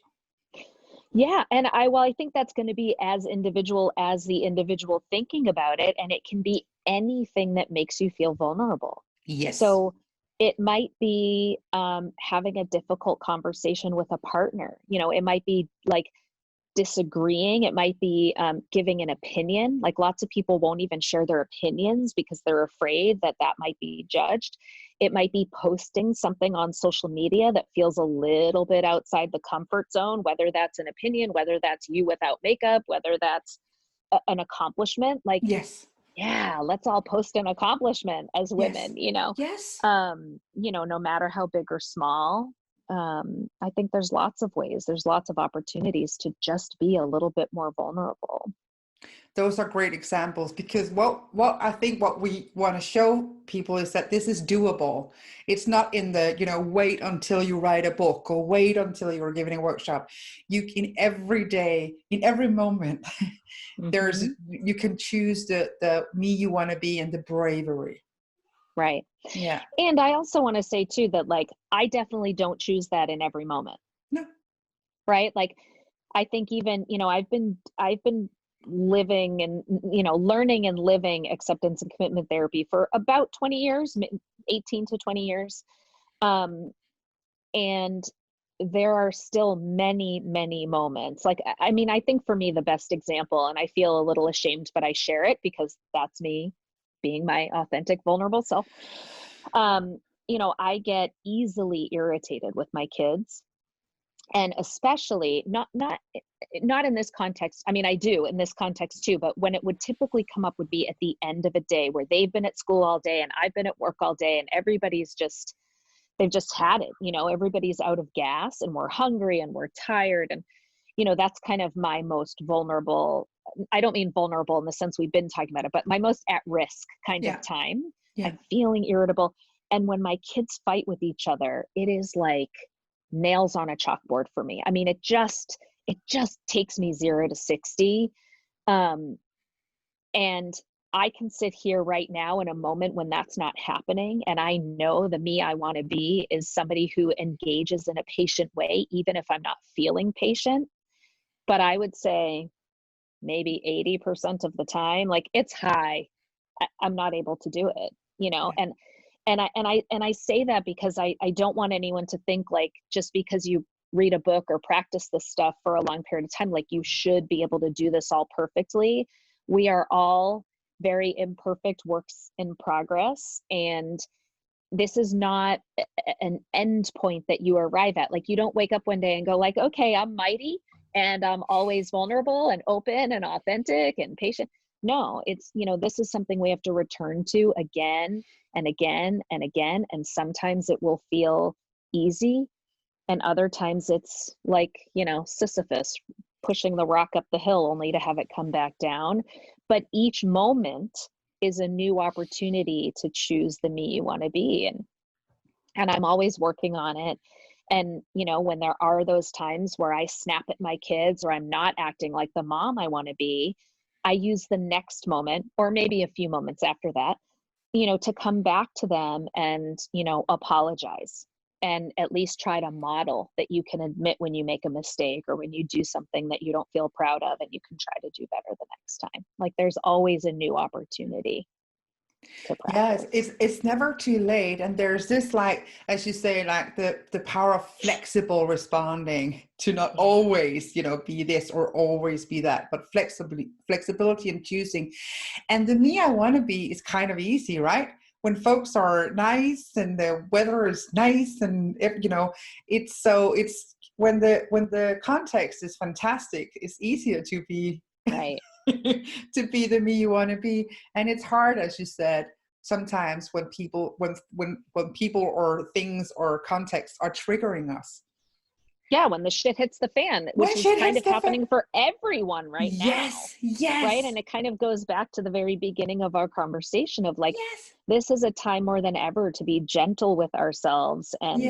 Yeah. And I think that's going to be as individual as the individual thinking about it. And it can be anything that makes you feel vulnerable. Yes. So it might be having a difficult conversation with a partner. You know, it might be like disagreeing. It might be giving an opinion. Like lots of people won't even share their opinions because they're afraid that might be judged. It might be posting something on social media that feels a little bit outside the comfort zone, whether that's an opinion, whether that's you without makeup, whether that's an accomplishment. Like, yeah, let's all post an accomplishment as women, you know, you know, no matter how big or small. I think there's lots of ways, there's lots of opportunities to just be a little bit more vulnerable. Those are great examples, because what I think what we want to show people is that this is doable. It's not in the, you know, wait until you write a book or wait until you're giving a workshop. You can every day, in every moment, you can choose the me you want to be and the bravery. Right. Yeah. And I also want to say too that like I definitely don't choose that in every moment. No. Right? Like I think even, you know, I've been living and, you know, learning and living acceptance and commitment therapy for about 20 years, 18 to 20 years. And there are still many, many moments. Like, I mean, I think for me, the best example, and I feel a little ashamed, but I share it because that's me being my authentic, vulnerable self. You know, I get easily irritated with my kids. And especially not in this context. I mean, I do in this context too, but when it would typically come up would be at the end of a day where they've been at school all day and I've been at work all day and they've just had it, everybody's out of gas and we're hungry and we're tired. And, that's kind of my most vulnerable. I don't mean vulnerable in the sense we've been talking about it, but my most at risk kind of time. I'm feeling irritable. And when my kids fight with each other, it is like nails on a chalkboard for me. I mean, it just takes me 0 to 60. And I can sit here right now in a moment when that's not happening. And I know the me I want to be is somebody who engages in a patient way, even if I'm not feeling patient. But I would say maybe 80% of the time, like it's high, I'm not able to do it, And I say that because I don't want anyone to think like just because you read a book or practice this stuff for a long period of time, like you should be able to do this all perfectly. We are all very imperfect works in progress. And this is not an end point that you arrive at. Like you don't wake up one day and go like, okay, I'm mighty and I'm always vulnerable and open and authentic and patient. No, it's, this is something we have to return to again and again and again. And sometimes it will feel easy. And other times it's like, Sisyphus pushing the rock up the hill only to have it come back down. But each moment is a new opportunity to choose the me you want to be. And I'm always working on it. And, when there are those times where I snap at my kids or I'm not acting like the mom I want to be, I use the next moment or maybe a few moments after that, to come back to them and, apologize and at least try to model that you can admit when you make a mistake or when you do something that you don't feel proud of and you can try to do better the next time. Like there's always a new opportunity to practice. Yes, it's never too late. And there's this, like, as you say, like the power of flexible responding to not always, be this or always be that, but flexibility in choosing. And the me I want to be is kind of easy, right? When folks are nice and the weather is nice and, it's when the context is fantastic, it's easier to be right. to be the me you want to be. And it's hard, as you said, sometimes when people or things or contexts are triggering us. Yeah, when the shit hits the fan, which is kind of happening for everyone right now. Yes. Right. And it kind of goes back to the very beginning of our conversation of like, this is a time more than ever to be gentle with ourselves and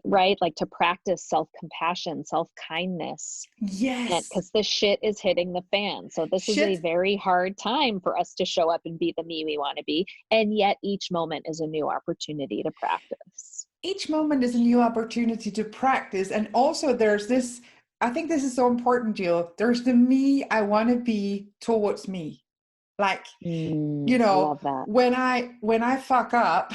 right. Like to practice self-compassion, self-kindness. Yes. Because the shit is hitting the fan. So this is a very hard time for us to show up and be the me we want to be. And yet each moment is a new opportunity to practice. Each moment is a new opportunity to practice. And also there's this, I think this is so important, Jill. There's the me I want to be towards me. Like, love that. when I fuck up,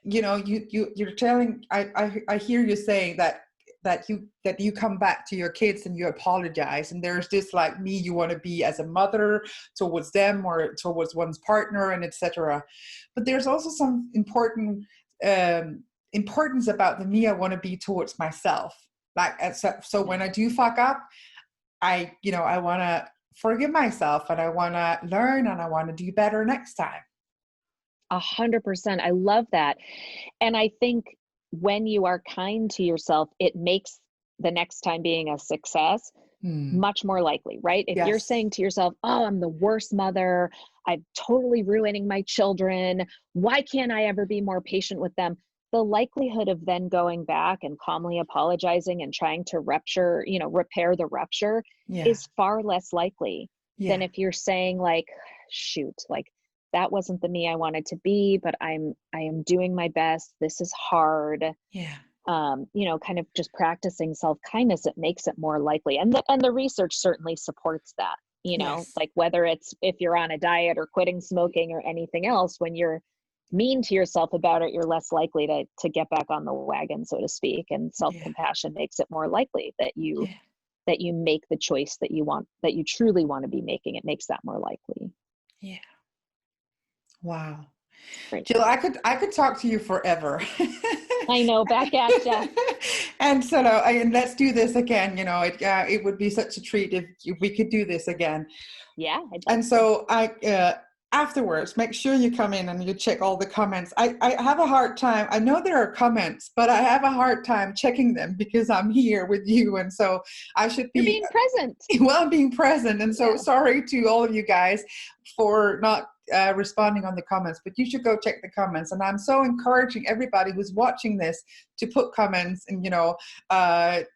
you're telling, I hear you saying that you come back to your kids and you apologize. And there's this like me you want to be as a mother towards them or towards one's partner and etc. But there's also some importance about the me I want to be towards myself. Like, so when I do fuck up, I want to forgive myself and I want to learn and I want to do better next time. 100%. I love that. And I think when you are kind to yourself, it makes the next time being a success much more likely, right? If you're saying to yourself, oh, I'm the worst mother, I'm totally ruining my children, why can't I ever be more patient with them? The likelihood of then going back and calmly apologizing and trying to repair the rupture is far less likely than if you're saying like, shoot, like that wasn't the me I wanted to be, but I am doing my best. This is hard. Kind of just practicing self-kindness, it makes it more likely. And the research certainly supports that, like whether it's if you're on a diet or quitting smoking or anything else, when you're mean to yourself about it, you're less likely to get back on the wagon, so to speak. And self-compassion makes it more likely that you make the choice that you truly want to be making. It makes that more likely. Yeah. Wow. Great. Jill, I could talk to you forever. I know, back at ya. And so, and let's do this again. You know, it would be such a treat if we could do this again. Yeah. And so afterwards, make sure you come in and you check all the comments. I have a hard time. I know there are comments, but I have a hard time checking them because I'm here with you. And so I should be You're being present. Well, I'm being present. And so sorry to all of you guys for not responding on the comments, but you should go check the comments. And I'm so encouraging everybody who's watching this to put comments and, you know,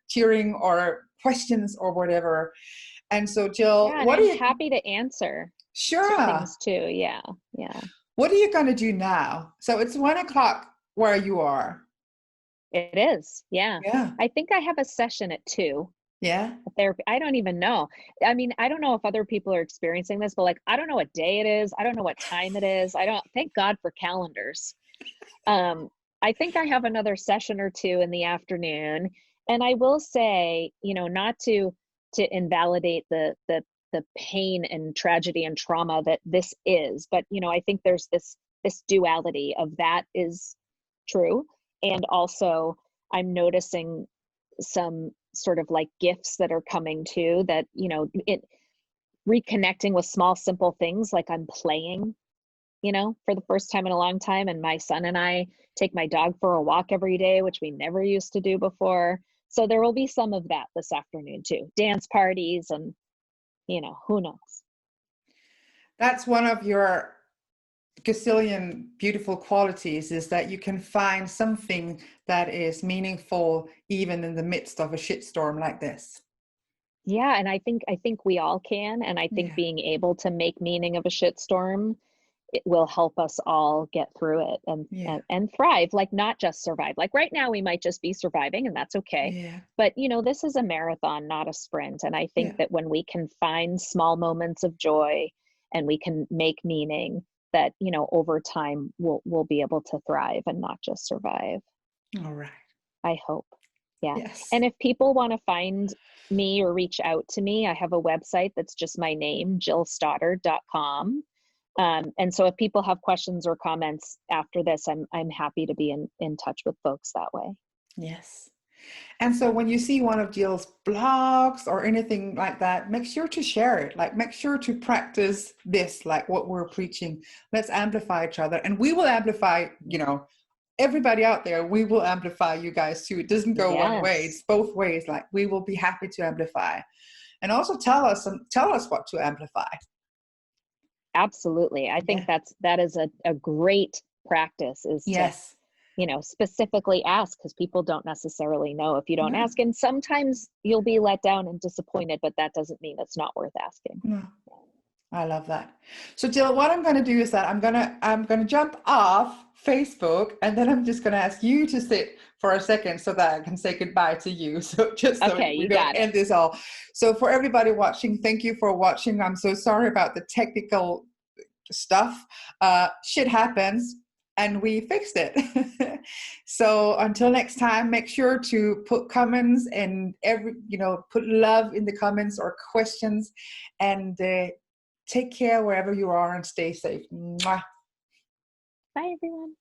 cheering or questions or whatever. And so, Jill, yeah, what are you happy to answer? Sure. Things too. Yeah. Yeah. What are you going to do now? So it's 1:00 where you are. It is. Yeah. Yeah. I think I have a session at 2. Yeah. Therapy. I don't even know. I mean, I don't know if other people are experiencing this, but like, I don't know what day it is. I don't know what time it is. Thank God for calendars. I think I have another session or 2 in the afternoon. And I will say, you know, not to invalidate the pain and tragedy and trauma that this is, but, you know, I think there's this duality of that is true. And also I'm noticing some sort of like gifts that are coming too, that, you know, reconnecting with small, simple things. Like I'm playing, you know, for the first time in a long time. And my son and I take my dog for a walk every day, which we never used to do before. So there will be some of that this afternoon too. Dance parties and, you know, who knows? That's one of your gazillion beautiful qualities, is that you can find something that is meaningful even in the midst of a shitstorm like this. Yeah, and I think we all can, and I think being able to make meaning of a shitstorm, it will help us all get through it and thrive, like not just survive. Like right now we might just be surviving, and that's okay. Yeah. But you know, this is a marathon, not a sprint. And I think that when we can find small moments of joy and we can make meaning, that, you know, over time we'll be able to thrive and not just survive. All right. I hope. Yeah. Yes. And if people want to find me or reach out to me, I have a website that's just my name, jillstoddard.com. And so if people have questions or comments after this, I'm happy to be in touch with folks that way. Yes. And so when you see one of Jill's blogs or anything like that, make sure to share it. Like, make sure to practice this, like what we're preaching. Let's amplify each other. And we will amplify, you know, everybody out there. We will amplify you guys too. It doesn't go one way. It's both ways. Like, we will be happy to amplify. And also tell us what to amplify. Absolutely. I think that is a great practice, is to, you know, specifically ask, because people don't necessarily know if you don't ask. And sometimes you'll be let down and disappointed, but that doesn't mean it's not worth asking. No. I love that. So Jill, what I'm going to do is that I'm going to jump off Facebook, and then I'm just going to ask you to sit for a second so that I can say goodbye to you. So just so we don't end this all. So for everybody watching, thank you for watching. I'm so sorry about the technical stuff. Shit happens, and we fixed it. So until next time, make sure to put comments and put love in the comments or questions, and take care wherever you are, and stay safe. Mwah. Bye, everyone.